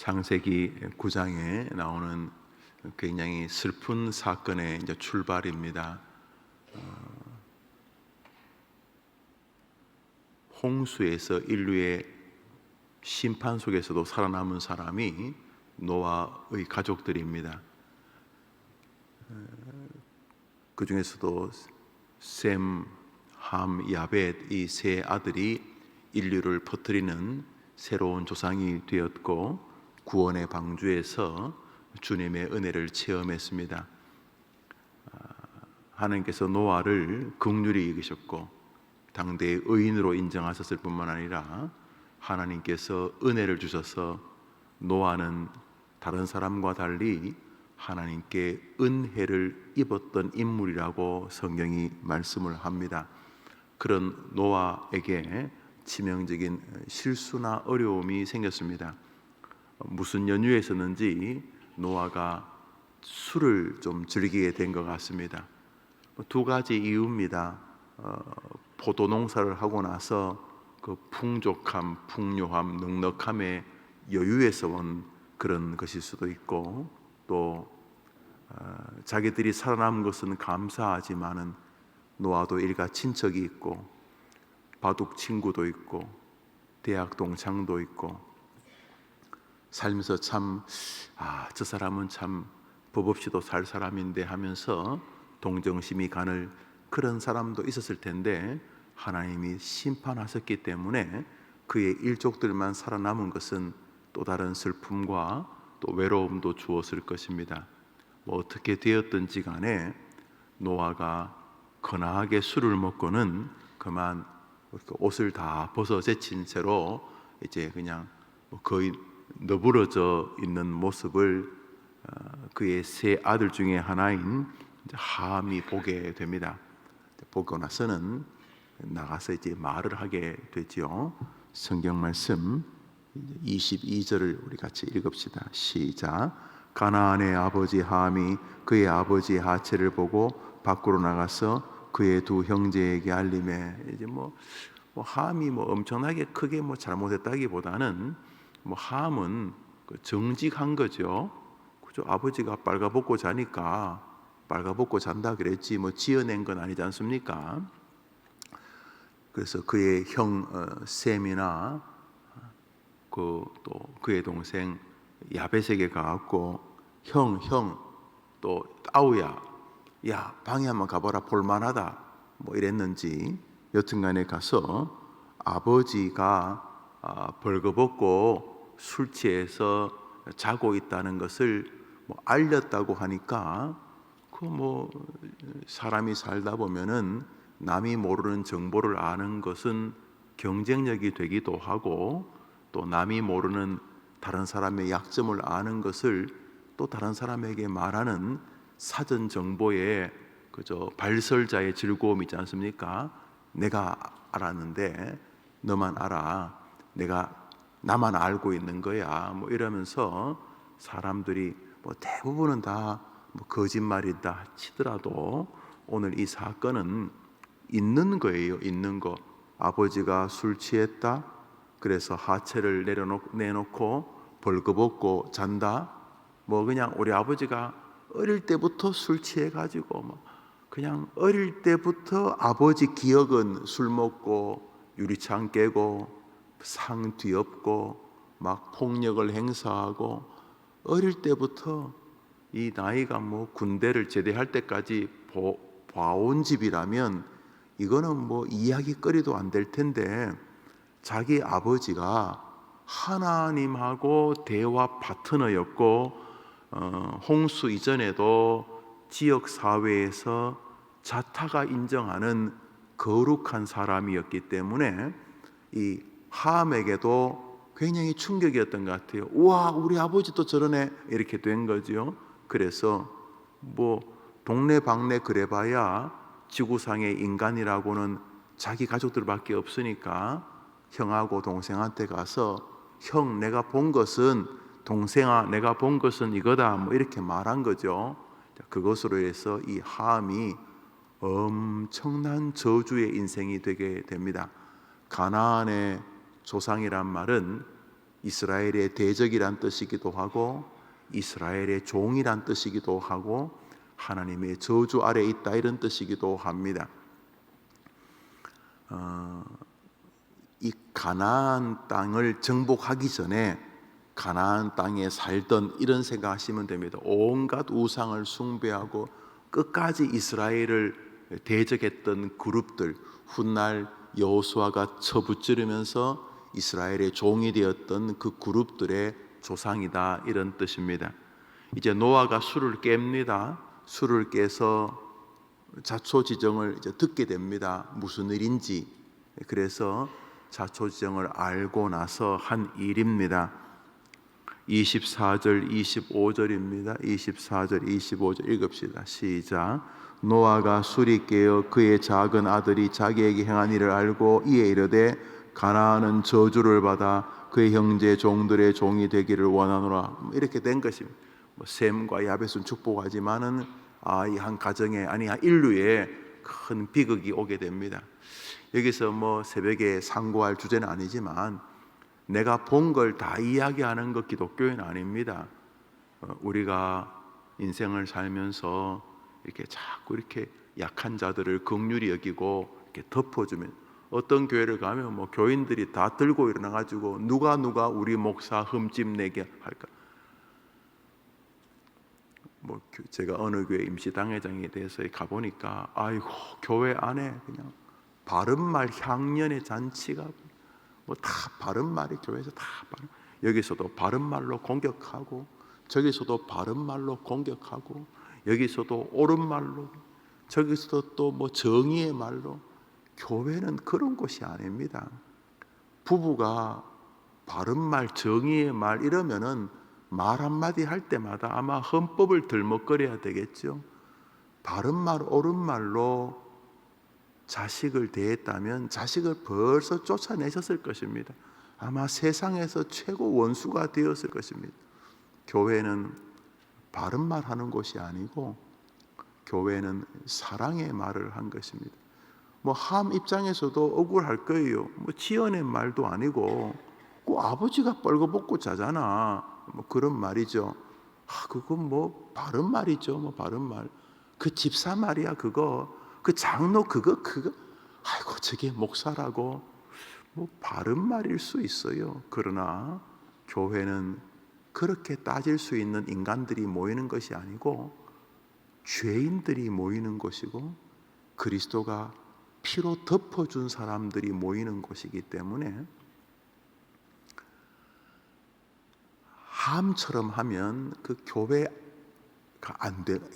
창세기 9장에 나오는 굉장히 슬픈 사건의 이제 출발입니다. 홍수에서 인류의 심판 속에서도 살아남은 사람이 노아의 가족들입니다. 그 중에서도 셈, 함, 야벳 이 세 아들이 인류를 퍼뜨리는 새로운 조상이 되었고 구원의 방주에서 주님의 은혜를 체험했습니다. 하나님께서 노아를 긍휼히 여기셨고 당대의 의인으로 인정하셨을 뿐만 아니라 하나님께서 은혜를 주셔서 노아는 다른 사람과 달리 하나님께 은혜를 입었던 인물이라고 성경이 말씀을 합니다. 그런 노아에게 치명적인 실수나 어려움이 생겼습니다. 무슨 연유에서는지 노아가 술을 좀 즐기게 된 것 같습니다. 두 가지 이유입니다. 포도 농사를 하고 나서 그 풍족함, 풍요함, 넉넉함의 여유에서 온 그런 것일 수도 있고, 또 자기들이 살아남은 것은 감사하지만은 노아도 일가 친척이 있고 바둑 친구도 있고 대학 동창도 있고 살면서 참 저 사람은 참 법 없이도 살 사람인데 하면서 동정심이 가는 그런 사람도 있었을 텐데, 하나님이 심판하셨기 때문에 그의 일족들만 살아남은 것은 또 다른 슬픔과 또 외로움도 주었을 것입니다. 어떻게 되었든지 간에 노아가 거나하게 술을 먹고는 그만 옷을 다 벗어 제친 채로 이제 그냥 거의 너부러져 있는 모습을 그의 세 아들 중에 하나인 함이 보게 됩니다. 보고 나서는 나가서 이제 말을 하게 되지요. 성경 말씀 22절을 우리 같이 읽읍시다. 시작. 가나안의 아버지 함이 그의 아버지의 하체를 보고 밖으로 나가서 그의 두 형제에게 알림해. 이제 함이 엄청나게 크게 잘못했다기보다는 함은 정직한 거죠. 그죠? 아버지가 빨가벗고 자니까 빨가벗고 잔다 그랬지 지어낸 건 아니지 않습니까? 그래서 그의 형 셈이나 또 그의 동생 야벳에게 가갖고 형 또 아우야, 야 방에 한번 가봐라 볼만하다 이랬는지 여튼간에 가서 아버지가 벌거벗고 술 취해서 자고 있다는 것을 알렸다고 하니까 사람이 살다 보면은 남이 모르는 정보를 아는 것은 경쟁력이 되기도 하고, 또 남이 모르는 다른 사람의 약점을 아는 것을 또 다른 사람에게 말하는 사전 정보의 그저 발설자의 즐거움이 있지 않습니까? 내가 알았는데 너만 알아. 나만 알고 있는 거야. 이러면서 사람들이 대부분은 다 거짓말이다 치더라도 오늘 이 사건은 있는 거예요. 있는 거. 아버지가 술 취했다. 그래서 하체를 내놓고 벌거벗고 잔다. 그냥 우리 아버지가 어릴 때부터 술 취해가지고 그냥 어릴 때부터 아버지 기억은 술 먹고 유리창 깨고 상 뒤엎고 막 폭력을 행사하고, 어릴 때부터 이 나이가 군대를 제대할 때까지 봐온 집이라면 이거는 이야기거리도 안 될 텐데, 자기 아버지가 하나님하고 대화 파트너였고 홍수 이전에도 지역 사회에서 자타가 인정하는 거룩한 사람이었기 때문에 이 함에게도 굉장히 충격이었던 것 같아요. 우와, 우리 아버지도 저러네 이렇게 된 거죠. 그래서 동네방네 그래봐야 지구상의 인간이라고는 자기 가족들밖에 없으니까 형하고 동생한테 가서 형 내가 본 것은, 동생아 내가 본 것은 이거다 이렇게 말한 거죠. 그것으로 해서 이 함이 엄청난 저주의 인생이 되게 됩니다. 가나안의 조상이란 말은 이스라엘의 대적이란 뜻이기도 하고 이스라엘의 종이란 뜻이기도 하고 하나님의 저주 아래에 있다 이런 뜻이기도 합니다. 이 가나안 땅을 정복하기 전에 가나안 땅에 살던 이런 생각하시면 됩니다. 온갖 우상을 숭배하고 끝까지 이스라엘을 대적했던 그룹들, 훗날 여호수아가 쳐부찌르면서 이스라엘의 종이 되었던 그 그룹들의 조상이다 이런 뜻입니다. 이제 노아가 술을 깹니다. 술을 깨서 자초지정을 이제 듣게 됩니다. 무슨 일인지. 그래서 자초지정을 알고 나서 한 일입니다. 24절 25절입니다. 24절 25절 읽읍시다. 시작. 노아가 술이 깨어 그의 작은 아들이 자기에게 행한 일을 알고 이에 이르되 가나안은 저주를 받아 그의 형제 종들의 종이 되기를 원하노라. 이렇게 된 것입니다. 셈과 야벳은 축복하지만은 이 한 가정에 아니 한 인류에 큰 비극이 오게 됩니다. 여기서 새벽에 상고할 주제는 아니지만 내가 본 걸 다 이야기하는 것 기독교는 아닙니다. 우리가 인생을 살면서 이렇게 자꾸 이렇게 약한 자들을 긍휼히 여기고 이렇게 덮어주면 어떤 교회를 가면 교인들이 다 들고 일어나 가지고 누가 우리 목사 흠집 내게 할까? 제가 어느 교회 임시당회장에 대해서 가보니까 아이고 교회 안에 그냥 바른말 향년의 잔치가 다 바른말이 교회에서 다 여기서도 바른말로 공격하고 저기서도 바른말로 공격하고 여기서도 옳은말로 저기서도 또 정의의 말로. 교회는 그런 곳이 아닙니다. 부부가 바른말 정의의 말 이러면은 말 한마디 할 때마다 아마 헌법을 들먹거려야 되겠죠. 바른말 옳은말로 자식을 대했다면 자식을 벌써 쫓아내셨을 것입니다. 아마 세상에서 최고 원수가 되었을 것입니다. 교회는 바른말 하는 곳이 아니고 교회는 사랑의 말을 한 것입니다. 함 입장에서도 억울할 거예요. 지어낸 말도 아니고 그 아버지가 뻘거벗고 자잖아. 그런 말이죠. 그건 바른 말이죠. 바른 말. 그 집사 말이야 그거. 그 장로 그거. 아이고 저게 목사라고. 바른 말일 수 있어요. 그러나 교회는 그렇게 따질 수 있는 인간들이 모이는 것이 아니고 죄인들이 모이는 곳이고 그리스도가 피로 덮어준 사람들이 모이는 곳이기 때문에 함처럼 하면 그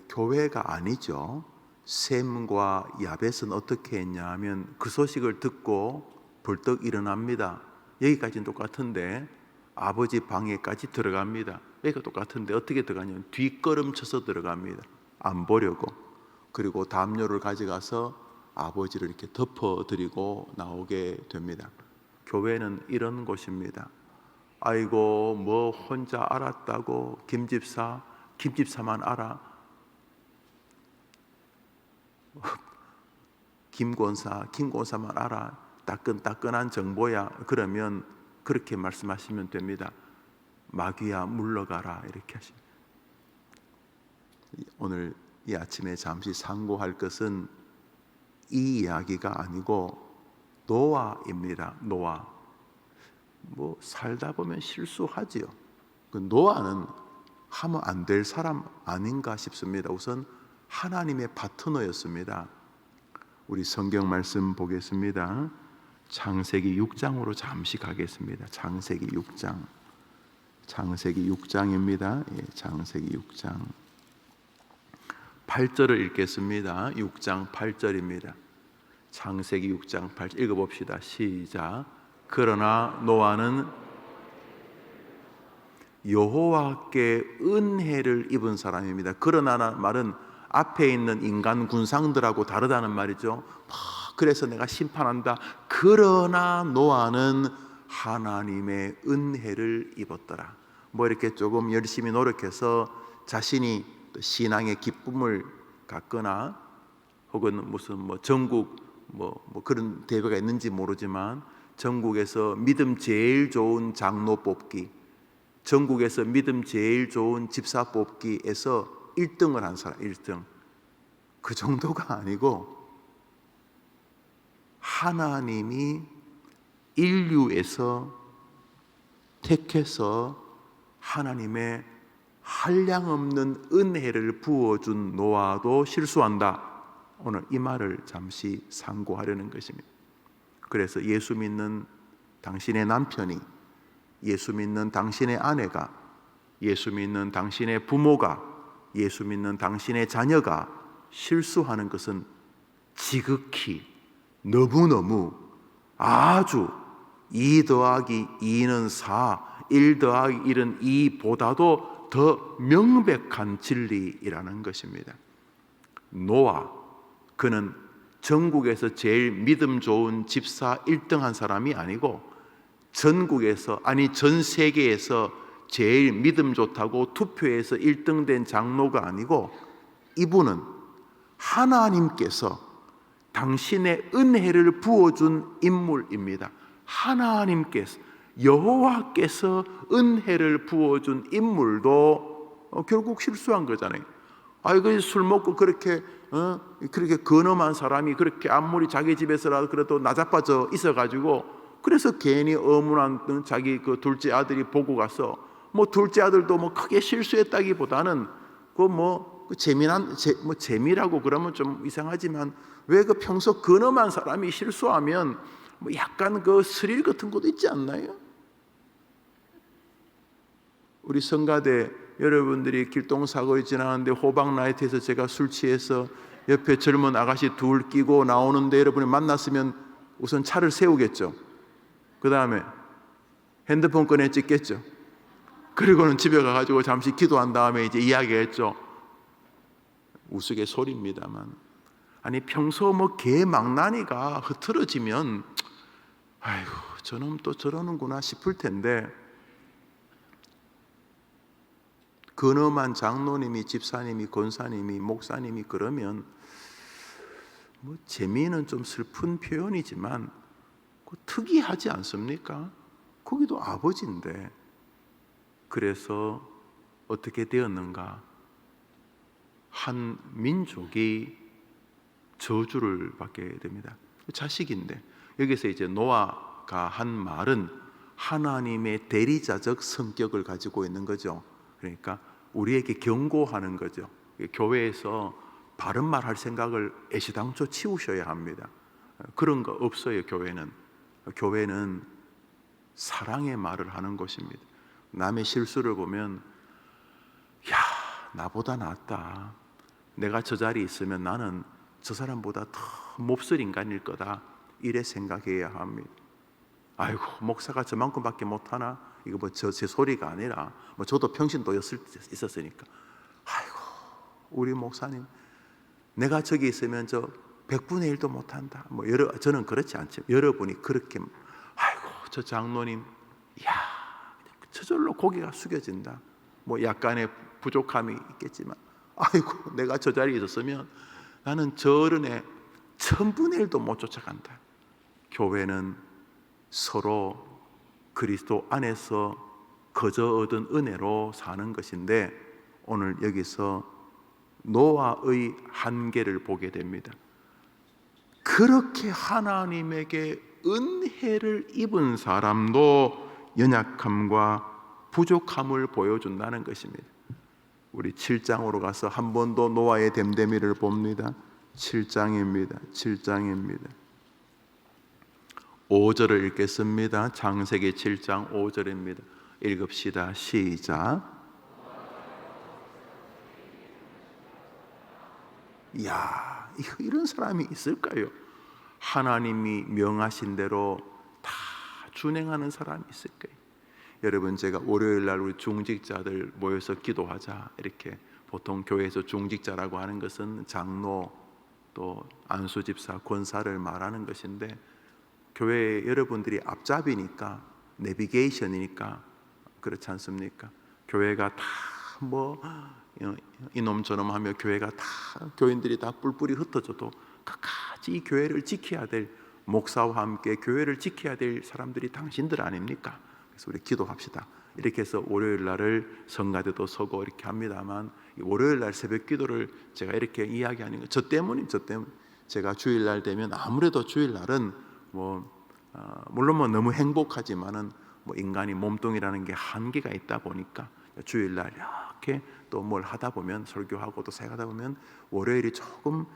교회가 아니죠. 셈과 야벳은 어떻게 했냐 하면 그 소식을 듣고 벌떡 일어납니다. 여기까지는 똑같은데 아버지 방에까지 들어갑니다. 여기가 똑같은데 어떻게 들어가냐면 뒷걸음쳐서 들어갑니다. 안 보려고. 그리고 담요를 가져가서 아버지를 이렇게 덮어드리고 나오게 됩니다. 교회는 이런 곳입니다. 아이고 혼자 알았다고 김집사만 알아. 김권사만 알아. 따끈따끈한 정보야. 그러면 그렇게 말씀하시면 됩니다. 마귀야 물러가라 이렇게 하십니다. 오늘 이 아침에 잠시 상고할 것은 이 이야기가 아니고 노아입니다. 노아. 살다 보면 실수하지요. 그 노아는 하면 안 될 사람 아닌가 싶습니다. 우선 하나님의 파트너였습니다. 우리 성경 말씀 보겠습니다. 창세기 6장으로 잠시 가겠습니다. 창세기 6장. 창세기 6장입니다. 창세기 6장. 8절을 읽겠습니다. 6장 8절입니다. 창세기 6장 8절 읽어봅시다. 시작. 그러나 노아는 여호와께 은혜를 입은 사람입니다. 그러나라는 말은 앞에 있는 인간 군상들하고 다르다는 말이죠. 그래서 내가 심판한다. 그러나 노아는 하나님의 은혜를 입었더라. 이렇게 조금 열심히 노력해서 자신이 신앙의 기쁨을 갖거나 혹은 무슨 전국 그런 대회가 있는지 모르지만 전국에서 믿음 제일 좋은 장로 뽑기, 전국에서 믿음 제일 좋은 집사 뽑기에서 1등을 한 사람, 1등. 그 정도가 아니고 하나님이 인류에서 택해서 하나님의 한량없는 은혜를 부어준 노아도 실수한다. 오늘 이 말을 잠시 상고하려는 것입니다. 그래서 예수 믿는 당신의 남편이, 예수 믿는 당신의 아내가, 예수 믿는 당신의 부모가, 예수 믿는 당신의 자녀가 실수하는 것은 지극히 너무너무 아주 2 더하기 2는 4, 1 더하기 1은 2보다도 더 명백한 진리이라는 것입니다. 노아, 그는 전국에서 제일 믿음 좋은 집사 1등 한 사람이 아니고 전국에서, 아니 전 세계에서 제일 믿음 좋다고 투표해서 1등 된 장로가 아니고 이분은 하나님께서 당신의 은혜를 부어준 인물입니다. 하나님께서, 여호와께서 은혜를 부어준 인물도 결국 실수한 거잖아요. 그 술 먹고 그렇게 근엄한 사람이 그렇게 아무리 자기 집에서라도 그래도 나자빠져 있어가지고, 그래서 괜히 어문한 자기 그 둘째 아들이 보고 가서 둘째 아들도 크게 실수했다기보다는 재미라고 그러면 좀 이상하지만, 왜 그 평소 근엄한 사람이 실수하면 약간 그 스릴 같은 것도 있지 않나요? 우리 성가대 여러분들이 길동사거리 지나가는데 호박나이트에서 제가 술 취해서 옆에 젊은 아가씨 둘 끼고 나오는데 여러분이 만났으면 우선 차를 세우겠죠. 그 다음에 핸드폰 꺼내 찍겠죠. 그리고는 집에 가가지고 잠시 기도한 다음에 이제 이야기했죠. 우스갯소리입니다만, 아니 평소 개망나니가 흐트러지면 아이고 저놈 또 저러는구나 싶을 텐데, 근엄한 장로님이, 집사님이, 권사님이, 목사님이 그러면 재미는 좀 슬픈 표현이지만 특이하지 않습니까? 거기도 아버지인데. 그래서 어떻게 되었는가? 한 민족이 저주를 받게 됩니다. 자식인데, 여기서 이제 노아가 한 말은 하나님의 대리자적 성격을 가지고 있는 거죠. 그러니까 우리에게 경고하는 거죠. 교회에서 바른 말 할 생각을 애시당초 치우셔야 합니다. 그런 거 없어요. 교회는 사랑의 말을 하는 것입니다. 남의 실수를 보면 야, 나보다 낫다, 내가 저 자리에 있으면 나는 저 사람보다 더 몹쓸 인간일 거다, 이래 생각해야 합니다. 아이고 목사가 저만큼밖에 못하나, 이거 제 소리가 아니라 저도 평신도였을 때 있었으니까, 아이고 우리 목사님 내가 저기 있으면 저 100분의 1도 못한다. 저는 그렇지 않죠. 여러분이 그렇게, 아이고 저 장로님, 이야 저절로 고개가 숙여진다. 약간의 부족함이 있겠지만, 아이고 내가 저 자리에 있었으면 나는 저런에 1000분의 1도 못 쫓아간다. 교회는 서로 그리스도 안에서 거저 얻은 은혜로 사는 것인데, 오늘 여기서 노아의 한계를 보게 됩니다. 그렇게 하나님에게 은혜를 입은 사람도 연약함과 부족함을 보여준다는 것입니다. 우리 7장으로 가서 한 번 더 노아의 됨됨이를 봅니다. 7장입니다. 5절을 읽겠습니다. 창세기 7장 5절입니다. 읽읍시다. 시작. 이야, 이런 사람이 있을까요? 하나님이 명하신 대로 다 준행하는 사람이 있을까요? 여러분, 제가 월요일 날 우리 중직자들 모여서 기도하자, 이렇게 보통 교회에서 중직자라고 하는 것은 장로, 또 안수집사, 권사를 말하는 것인데, 교회 여러분들이 앞잡이니까, 내비게이션이니까 그렇지 않습니까? 교회가 다 이놈 저놈 하며 교회가 다, 교인들이 다 뿔뿔이 흩어져도 끝까지 이 교회를 지켜야 될 목사와 함께 교회를 지켜야 될 사람들이 당신들 아닙니까? 그래서 우리 기도합시다. 이렇게 해서 월요일 날을 성가대도 서고 이렇게 합니다만, 월요일 날 새벽 기도를 제가 이렇게 이야기하는 거 저 때문에 제가 주일 날 되면 아무래도 주일 날은 물론 너무 행복하지만은 인간이 몸뚱이라는 게 한계가 있다 보니까 주일 날 이렇게 또 뭘 하다 보면 설교하고 또 생각하다 보면 월요일이 조금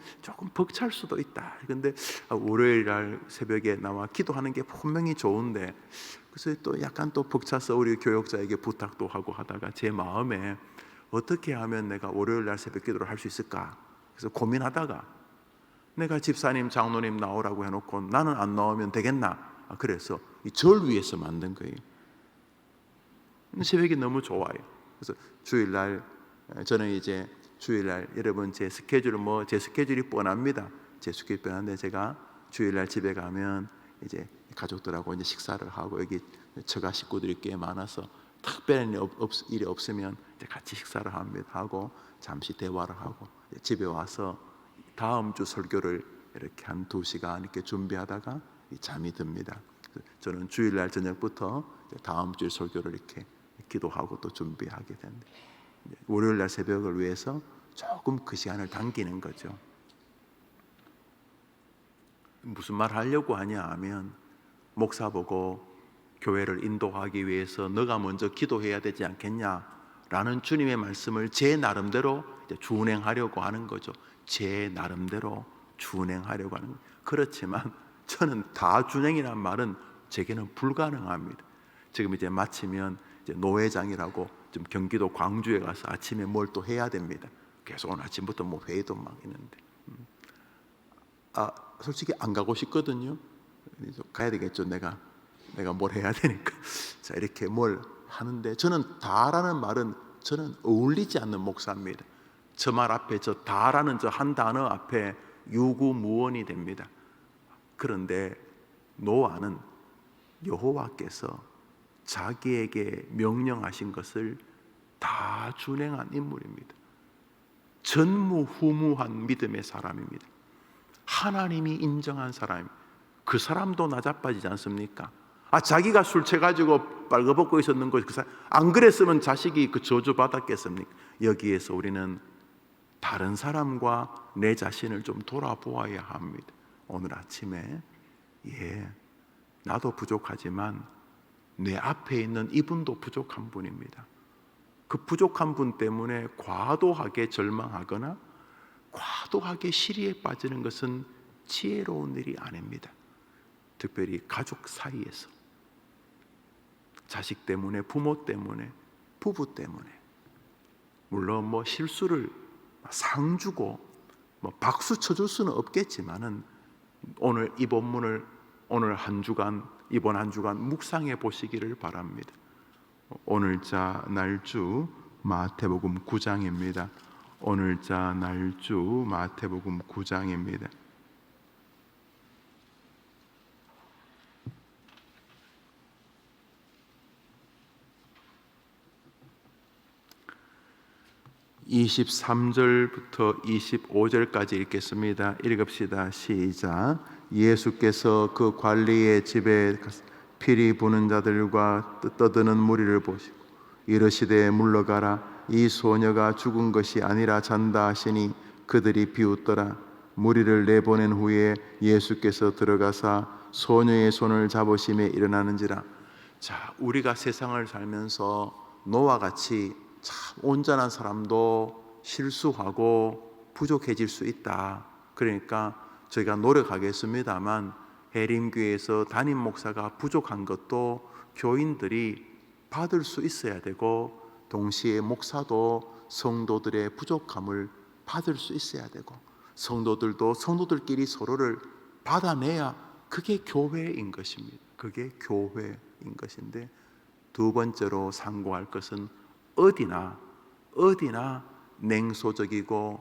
벅찰 수도 있다. 근데 월요일 날 새벽에 나와 기도하는 게 분명히 좋은데, 그래서 또 약간 또 벅차서 우리 교역자에게 부탁도 하고 하다가 제 마음에 어떻게 하면 내가 월요일 날 새벽 기도를 할 수 있을까? 그래서 고민하다가 내가 집사님, 장로님 나오라고 해놓고 나는 안 나오면 되겠나? 그래서 이 절 위해서 만든 거예요. 새벽이 너무 좋아요. 그래서 주일날 저는 이제 주일날 여러분 제 스케줄이 뻔합니다. 제 스케줄이 뻔한데 제가 주일날 집에 가면 이제 가족들하고 이제 식사를 하고, 여기 처가 식구들이 꽤 많아서 특별한 일이 없으면 이제 같이 식사를 하고 잠시 대화를 하고 집에 와서 다음 주 설교를 이렇게 한 2시간 이렇게 준비하다가 잠이 듭니다. 저는 주일날 저녁부터 다음 주 설교를 이렇게 기도하고 또 준비하게 됩니다. 월요일날 새벽을 위해서 조금 그 시간을 당기는 거죠. 무슨 말 하려고 하냐 하면, 목사 보고 교회를 인도하기 위해서 너가 먼저 기도해야 되지 않겠냐라는 주님의 말씀을 제 나름대로 준행하려고 하는 거죠. 제 나름대로 준행하려고 하는 거예요. 그렇지만 저는 다 준행이란 말은 제게는 불가능합니다. 지금 이제 마치면 이제 노회장이라고 좀 경기도 광주에 가서 아침에 뭘 또 해야 됩니다. 계속 오늘 아침부터 회의도 막 있는데, 솔직히 안 가고 싶거든요. 가야 되겠죠. 내가 뭘 해야 되니까. 자, 이렇게 뭘 하는데, 저는 다라는 말은 저는 어울리지 않는 목사입니다. 저 말 앞에 저 다라는 저 한 단어 앞에 유구무원이 됩니다. 그런데 노아는 여호와께서 자기에게 명령하신 것을 다 준행한 인물입니다. 전무후무한 믿음의 사람입니다. 하나님이 인정한 사람입니다. 그 사람도 나자빠지지 않습니까? 자기가 술 취해가지고 빨가벗고 있었는 것, 안 그랬으면 자식이 그 저주 받았겠습니까? 여기에서 우리는 다른 사람과 내 자신을 좀 돌아보아야 합니다. 오늘 아침에 나도 부족하지만 내 앞에 있는 이분도 부족한 분입니다. 그 부족한 분 때문에 과도하게 절망하거나 과도하게 시리에 빠지는 것은 지혜로운 일이 아닙니다. 특별히 가족 사이에서, 자식 때문에, 부모 때문에, 부부 때문에. 물론 실수를 상 주고 박수 쳐줄 수는 없겠지만은, 오늘 이 본문을 이번 한 주간 묵상해 보시기를 바랍니다. 오늘자 날주 마태복음 9장입니다. 오늘자 날주 마태복음 9장입니다. (23절부터 25절까지) 읽겠습니다. 읽읍시다. 시작. 예수께서 그 관리의 집에 피리 부는 자들과 떠드는 무리를 보시고 이르시되 물러가라, 이 소녀가 죽은 것이 아니라 잔다 하시니 그들이 비웃더라. 무리를 내보낸 후에 예수께서 들어가사 소녀의 손을 잡으심에 일어나는지라. 자, 우리가 세상을 살면서 노아 같이 참 온전한 사람도 실수하고 부족해질 수 있다. 그러니까 저희가 노력하겠습니다만, 해림교회에서 담임 목사가 부족한 것도 교인들이 받을 수 있어야 되고, 동시에 목사도 성도들의 부족함을 받을 수 있어야 되고, 성도들도 성도들끼리 서로를 받아내야 그게 교회인 것입니다. 그게 교회인 것인데, 두 번째로 상고할 것은 어디나 냉소적이고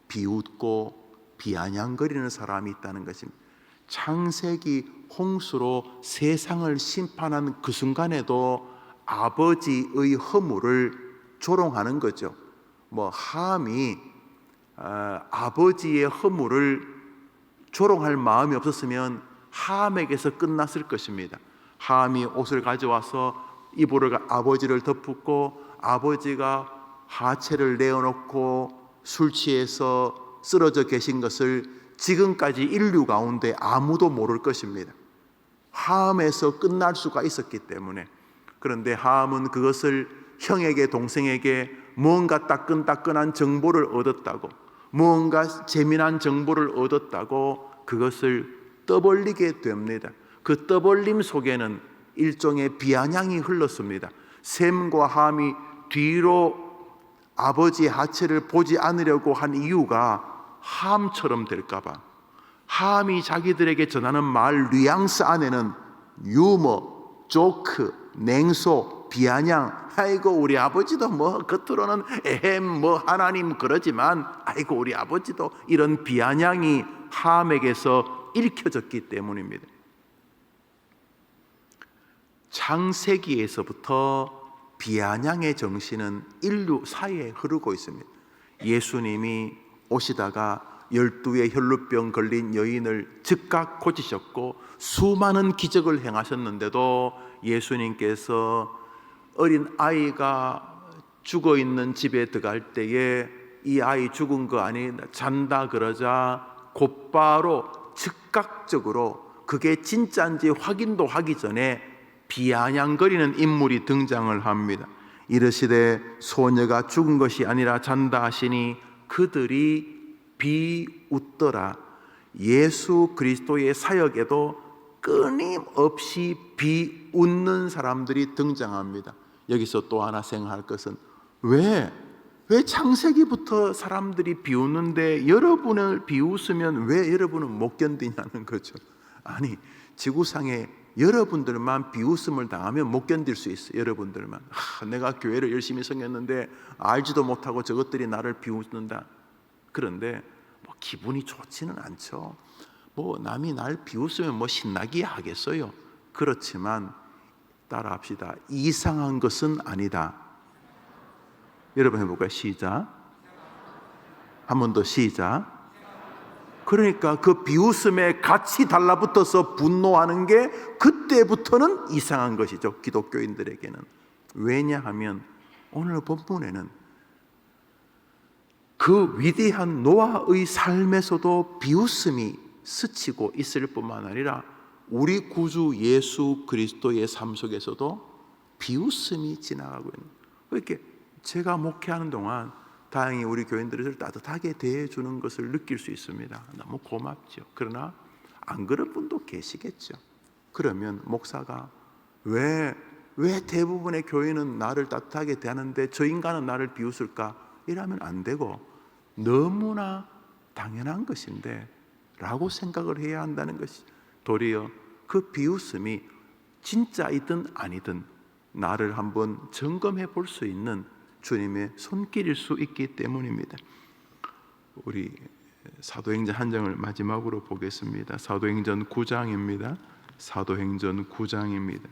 비웃고 비아냥거리는 사람이 있다는 것입니다. 창세기 홍수로 세상을 심판한 그 순간에도 아버지의 허물을 조롱하는 거죠. 함이 아버지의 허물을 조롱할 마음이 없었으면 함에게서 끝났을 것입니다. 함이 옷을 가져와서 이불을 아버지를 덮고 아버지가 하체를 내어놓고 술 취해서 쓰러져 계신 것을 지금까지 인류 가운데 아무도 모를 것입니다. 함에서 끝날 수가 있었기 때문에. 그런데 함은 그것을 형에게 동생에게 뭔가 따끈따끈한 정보를 얻었다고, 뭔가 재미난 정보를 얻었다고 그것을 떠벌리게 됩니다. 그 떠벌림 속에는 일종의 비아냥이 흘렀습니다. 셈과 함이 뒤로 아버지의 하체를 보지 않으려고 한 이유가 함처럼 될까봐. 함이 자기들에게 전하는 말 뉘앙스 안에는 유머, 조크, 냉소, 비아냥, 아이고 우리 아버지도 뭐 겉으로는 에헴 뭐 하나님 그러지만 아이고 우리 아버지도, 이런 비아냥이 함에게서 읽혀졌기 때문입니다. 창세기에서부터 비아냥의 정신은 인류 사이에 흐르고 있습니다. 예수님이 오시다가 12의 혈루병 걸린 여인을 즉각 고치셨고 수많은 기적을 행하셨는데도 예수님께서 어린 아이가 죽어 있는 집에 들어갈 때에 이 아이 죽은 거 아니다, 잔다 그러자 곧바로 즉각적으로 그게 진짜인지 확인도 하기 전에 비아냥거리는 인물이 등장을 합니다. 이르시되 소녀가 죽은 것이 아니라 잔다 하시니 그들이 비웃더라. 예수 그리스도의 사역에도 끊임없이 비웃는 사람들이 등장합니다. 여기서 또 하나 생각할 것은 왜 창세기부터 사람들이 비웃는데 여러분을 비웃으면 왜 여러분은 못 견디냐는 거죠. 아니, 지구상에 여러분들만 비웃음을 당하면 못 견딜 수 있어요. 여러분들만. 내가 교회를 열심히 섬겼는데 알지도 못하고 저것들이 나를 비웃는다. 그런데 뭐 기분이 좋지는 않죠. 뭐 남이 날 비웃으면 뭐 신나게 하겠어요. 그렇지만 따라합시다. 이상한 것은 아니다. 여러분 해볼까요? 시작. 한 번 더 시작. 그러니까 그 비웃음에 같이 달라붙어서 분노하는 게 그때부터는 이상한 것이죠. 기독교인들에게는. 왜냐하면 오늘 본문에는 그 위대한 노아의 삶에서도 비웃음이 스치고 있을 뿐만 아니라 우리 구주 예수 그리스도의 삶 속에서도 비웃음이 지나가고 있는. 이렇게 제가 목회하는 동안 다행히 우리 교인들을 따뜻하게 대해주는 것을 느낄 수 있습니다. 너무 고맙죠. 그러나 안 그런 분도 계시겠죠. 그러면 목사가 왜 대부분의 교인은 나를 따뜻하게 대하는데 저 인간은 나를 비웃을까? 이러면 안 되고 너무나 당연한 것인데 라고 생각을 해야 한다는 것이, 도리어 그 비웃음이 진짜이든 아니든 나를 한번 점검해 볼 수 있는 주님의 손길일 수 있기 때문입니다. 우리 사도행전 한 장을 마지막으로 보겠습니다. 사도행전 9장입니다. 사도행전 9장입니다.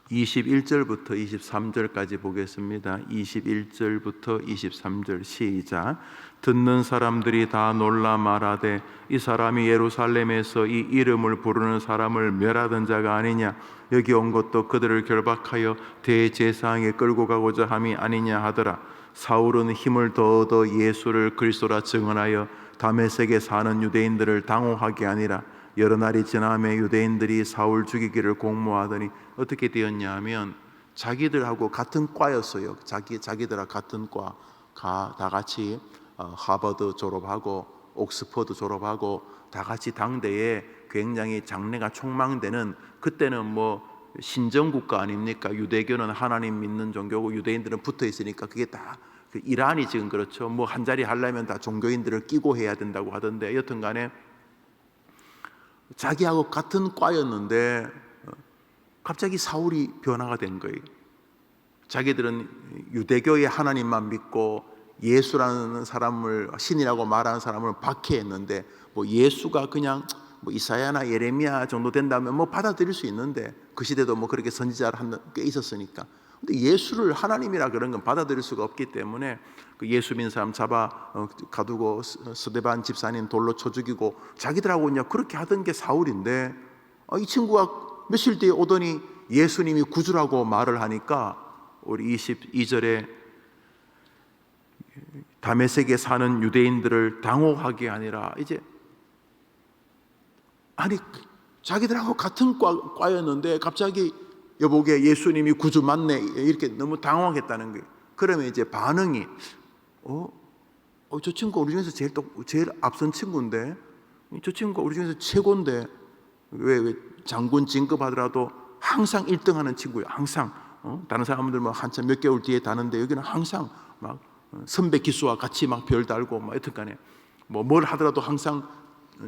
21절부터 23절까지 보겠습니다. 21절부터 23절 시작. 듣는 사람들이 다 놀라 말하되 이 사람이 예루살렘에서 이 이름을 부르는 사람을 멸하던 자가 아니냐, 여기 온 것도 그들을 결박하여 대제사장에 끌고 가고자 함이 아니냐 하더라. 사울은 힘을 더 얻어 예수를 그리스도라 증언하여 다메섹에 사는 유대인들을 당혹하게 하니라. 여러 날이 지나매 유대인들이 사울 죽이기를 공모하더니 어떻게 되었냐 하면 자기들하고 같은 과였어요. 자기들하고 같은 과, 다 같이 하버드 졸업하고 옥스퍼드 졸업하고 다 같이 당대에 굉장히 장래가 촉망되는, 그때는 뭐 신정국가 아닙니까? 유대교는 하나님 믿는 종교고 유대인들은 붙어 있으니까 그게 다 이란이 지금 그렇죠. 뭐 한 자리 하려면 다 종교인들을 끼고 해야 된다고 하던데, 여튼간에 자기하고 같은 과였는데 갑자기 사울이 변화가 된 거예요. 자기들은 유대교의 하나님만 믿고 예수라는 사람을 신이라고 말하는 사람을 박해했는데, 뭐 예수가 그냥 뭐 이사야나 예레미야 정도 된다면 뭐 받아들일 수 있는데, 그 시대도 뭐 그렇게 선지자를 꽤 있었으니까 근데 예수를 하나님이라 그런 건 받아들일 수가 없기 때문에 그 예수 믿는 사람 잡아 가두고 스데반 집사님 돌로 쳐 죽이고 자기들하고 그냥 그렇게 하던 게 사울인데, 이 친구가 며칠 뒤에 오더니 예수님이 구주라고 말을 하니까 우리 22절에 다메섹에 사는 유대인들을 당혹하게 아니라 이제 아니 자기들하고 같은 과였는데 갑자기 여보게 예수님이 구주 맞네 이렇게 너무 당황했다는 거예요. 그러면 이제 반응이 저 친구가 우리 중에서 제일 앞선 친구인데, 저 친구가 우리 중에서 최고인데 왜 장군 진급하더라도 항상 1등하는 친구예요. 항상 다른 사람들 뭐 한참 몇 개월 뒤에 다는데 여기는 항상 막 선배 기수와 같이 막 별 달고 뭐 여튼간에 뭐 뭘 하더라도 항상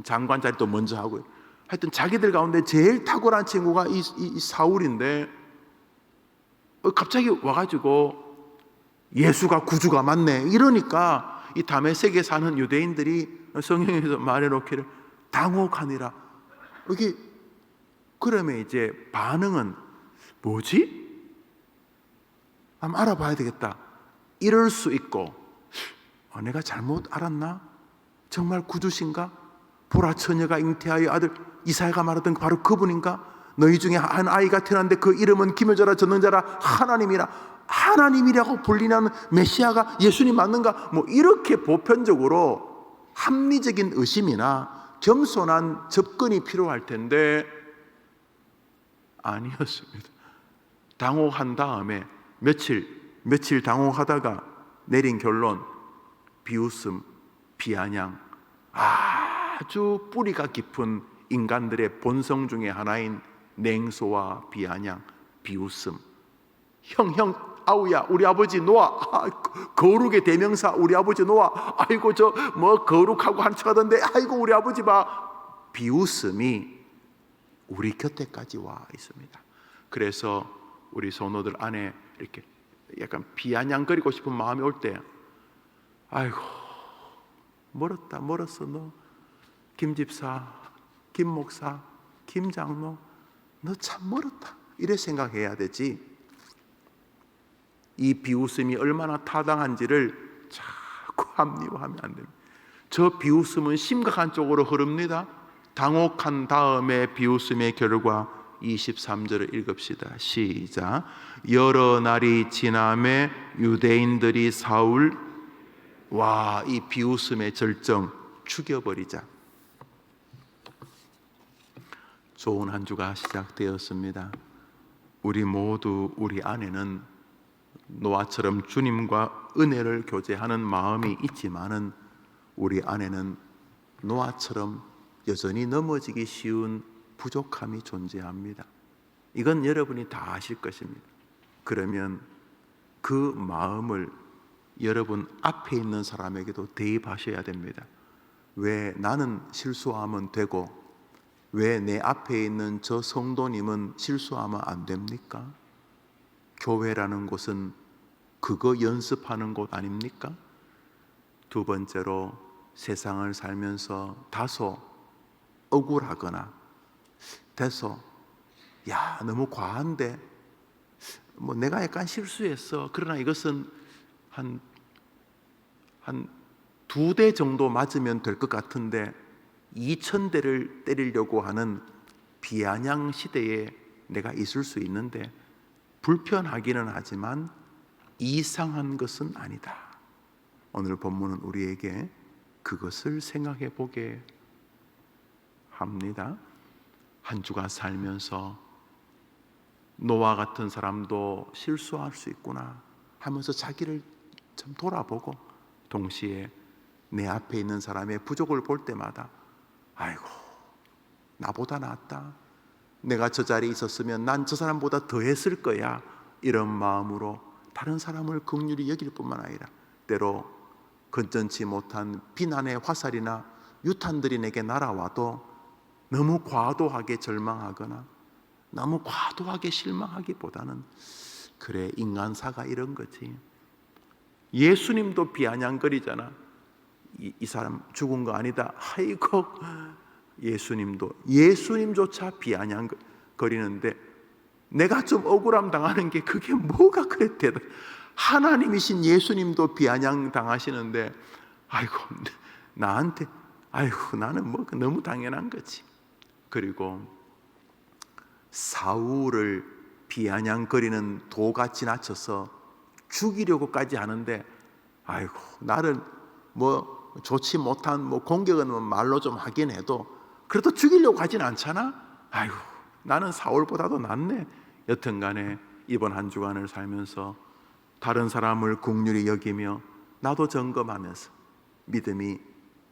장관 자리도 먼저 하고요. 하여튼 자기들 가운데 제일 탁월한 친구가 이 사울인데 갑자기 와가지고 예수가 구주가 맞네 이러니까 이 다메섹에 사는 유대인들이 성경에서 말해놓기를 당혹하니라. 여기 그러면 이제 반응은 뭐지? 한번 알아봐야 되겠다. 이럴 수 있고 내가 잘못 알았나? 정말 구주신가? 보라 처녀가 잉태하여 아들 이사야가 말하던 바로 그분인가? 너희 중에 한 아이가 태어났는데 그 이름은 기묘자라 전능자라 하나님이라고 불리는 메시아가 예수님 맞는가? 뭐 이렇게 보편적으로 합리적인 의심이나 겸손한 접근이 필요할 텐데 아니었습니다. 당혹한 다음에 며칠 당혹하다가 내린 결론, 비웃음, 비아냥, 아주 뿌리가 깊은 인간들의 본성 중에 하나인 냉소와 비아냥, 비웃음. 아우야 우리 아버지 노아, 거룩의 대명사 우리 아버지 노아, 아이고 저 뭐 거룩하고 한 척하던데 아이고 우리 아버지 봐. 비웃음이 우리 곁에까지 와 있습니다. 그래서 우리 성도들 안에 이렇게 약간 비아냥거리고 싶은 마음이 올 때, 아이고 멀었어 너 김 집사, 김 목사, 김 장로 너 참 멀었다 이래 생각해야 되지. 이 비웃음이 얼마나 타당한지를 자꾸 합리화하면 안 됩니다. 저 비웃음은 심각한 쪽으로 흐릅니다. 당혹한 다음에 비웃음의 결과 23절을 읽읍시다. 시작. 여러 날이 지남에 유대인들이 사울, 이 비웃음의 절정 죽여버리자. 좋은 한 주가 시작되었습니다. 우리 모두 우리 안에는 노아처럼 주님과 은혜를 교제하는 마음이 있지만은 우리 안에는 노아처럼 여전히 넘어지기 쉬운 부족함이 존재합니다. 이건 여러분이 다 아실 것입니다. 그러면 그 마음을 여러분 앞에 있는 사람에게도 대입하셔야 됩니다. 왜 나는 실수하면 되고 왜 내 앞에 있는 저 성도님은 실수하면 안 됩니까? 교회라는 곳은 그거 연습하는 곳 아닙니까? 두 번째로 세상을 살면서 다소 억울하거나 돼서 너무 과한데 뭐 내가 약간 실수했어. 그러나 이것은 한 2대 정도 맞으면 될 것 같은데 2000대를 때리려고 하는 비아냥 시대에 내가 있을 수 있는데 불편하기는 하지만 이상한 것은 아니다. 오늘 본문은 우리에게 그것을 생각해 보게 합니다. 한 주가 살면서 노아 같은 사람도 실수할 수 있구나 하면서 자기를 좀 돌아보고 동시에 내 앞에 있는 사람의 부족을 볼 때마다 아이고 나보다 낫다, 내가 저 자리에 있었으면 난 저 사람보다 더 했을 거야, 이런 마음으로 다른 사람을 긍휼히 여길 뿐만 아니라 때로 건전치 못한 비난의 화살이나 유탄들이 내게 날아와도 너무 과도하게 절망하거나 너무 과도하게 실망하기보다는 그래 인간사가 이런 거지. 예수님도 비아냥거리잖아. 이 사람 죽은 거 아니다. 아이고 예수님조차 비아냥거리는데 내가 좀 억울함 당하는 게 그게 뭐가 그랬대. 하나님이신 예수님도 비아냥 당하시는데 아이고 나한테 아이고 나는 뭐 너무 당연한 거지. 그리고 사울을 비아냥거리는 도가 지나쳐서 죽이려고까지 하는데 아이고 나를 뭐 좋지 못한 뭐 공격은 말로 좀 하긴 해도 그래도 죽이려고 하진 않잖아. 아이고 나는 사울보다도 낫네. 여튼간에 이번 한 주간을 살면서 다른 사람을 긍휼히 여기며 나도 점검하면서 믿음이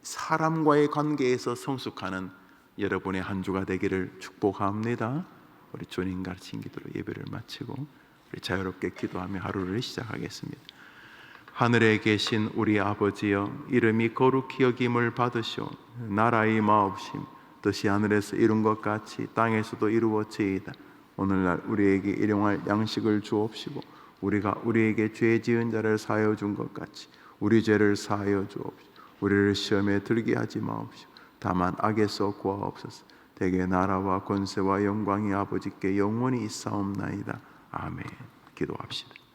사람과의 관계에서 성숙하는 여러분의 한 주가 되기를 축복합니다. 우리 주님 가르친 기도로 예배를 마치고 우리 자유롭게 기도하며 하루를 시작하겠습니다. 하늘에 계신 우리 아버지여, 이름이 거룩히 여김을 받으시오. 나라의 마옵심 뜻이 하늘에서 이룬 것 같이 땅에서도 이루어지이다. 오늘날 우리에게 일용할 양식을 주옵시고 우리가 우리에게 죄 지은 자를 사하여 준 것 같이 우리 죄를 사하여 주옵시고 우리를 시험에 들게 하지 마옵시고 다만 악에서 구하옵소서. 대개 나라와 권세와 영광이 아버지께 영원히 있사옵나이다. 아멘. 기도합시다.